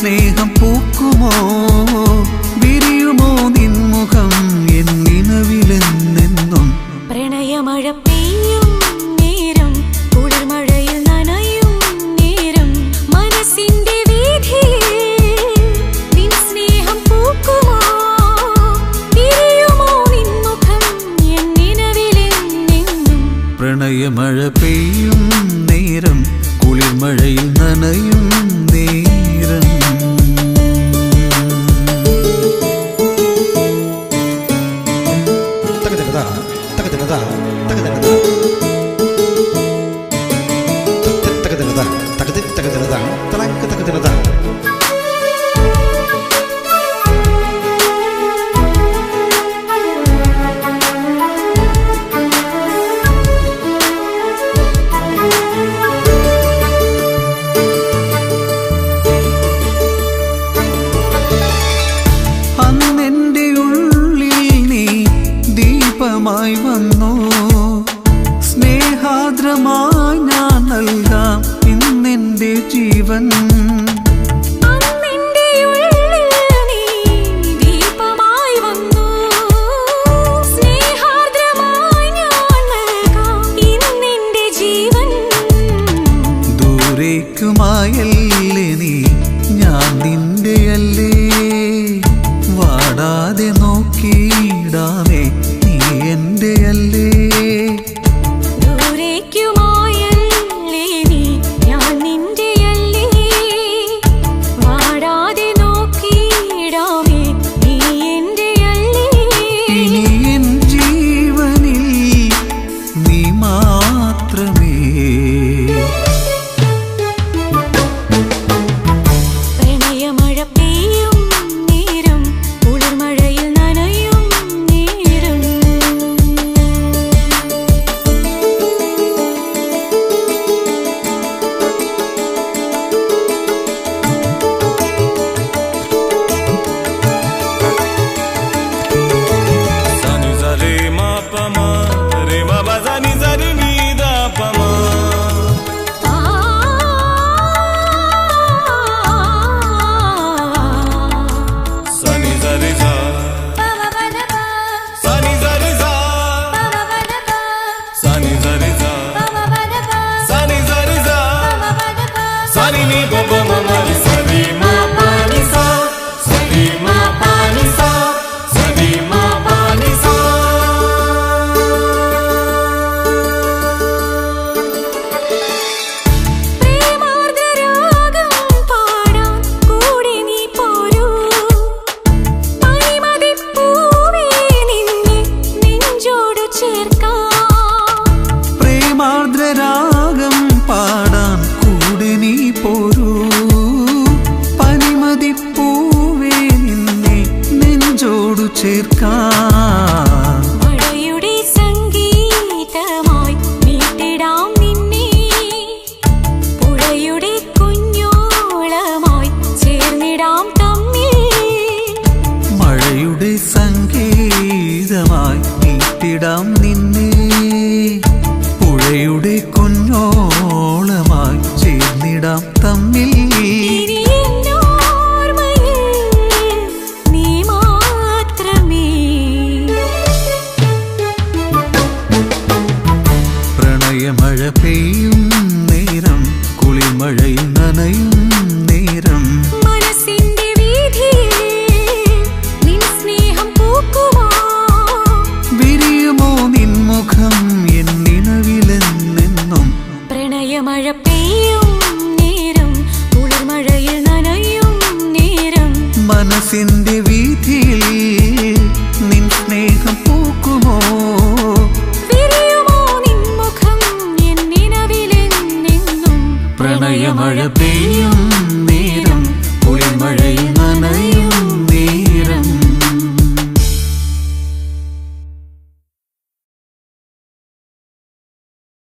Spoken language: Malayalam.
സ്നേഹം പൂക്കുമോ വിരിയുമോ നിൻമുഖം എന്നിനവിലെന്നെന്നും പ്രണയമഴ പെയ്യും നേരം കുളിർമഴയിൽ നനയും നേരം മനസ്സിന്റെ വീഥിയിൽ നിൻ സ്നേഹം പൂക്കുമോ വിരിയുമോ നിൻമുഖം എന്നിനവിലെന്നെന്നും പ്രണയമഴ പെയ്യും നേരം കുളിർമഴയിൽ നനയും നേരം അന്നെന്റെ ഉള്ളിൽ നീ ദീപമായി വന്നു സ്നേഹാദ്രമായി ഞാൻ നൽകാം ഇന്നെന്റെ ജീവൻ ദൂരേക്കുമായല്ലേ നീ ഞാൻ നിന്റെയല്ലേ വാടാതെ നോക്കിയിടാമേ നീ എന്റെയല്ലേ ദൂരേക്കുമായല്ലേ നീ ഞാൻ നിന്റെയല്ലേ വാടാതെ നോക്കിയിടാമേ നീ എന്റെയല്ലേ ഇനി എൻ ജീവനിൽ നീ മാത്രമേ പ്രണയമഴ പെയ്യും നേരം കുളിർമഴയിൽ നനയും നേരം Sani za re ma pa ma re ma ba za ni za re ni da pa ma Sani za re za Sani za re za Sani za re za Sani za re za Sani ni ba ba ma ma re sa re ma pa ni sa sa re ma pa ni sa sa re ma pa ni sa പ്രേമാർദ്രരാഗം പാടാൻ കൂടെ നീ പോരൂ പനിമതിപ്പൂവേ നിന്നെ നെഞ്ചോട് ചേർക്കാം പ്രേമാർദ്രരാഗം പാടാൻ കൂടെ നീ പോരൂ പനിമതിപ്പൂവേ നിന്നെ നെഞ്ചോടു ചേർക്കാം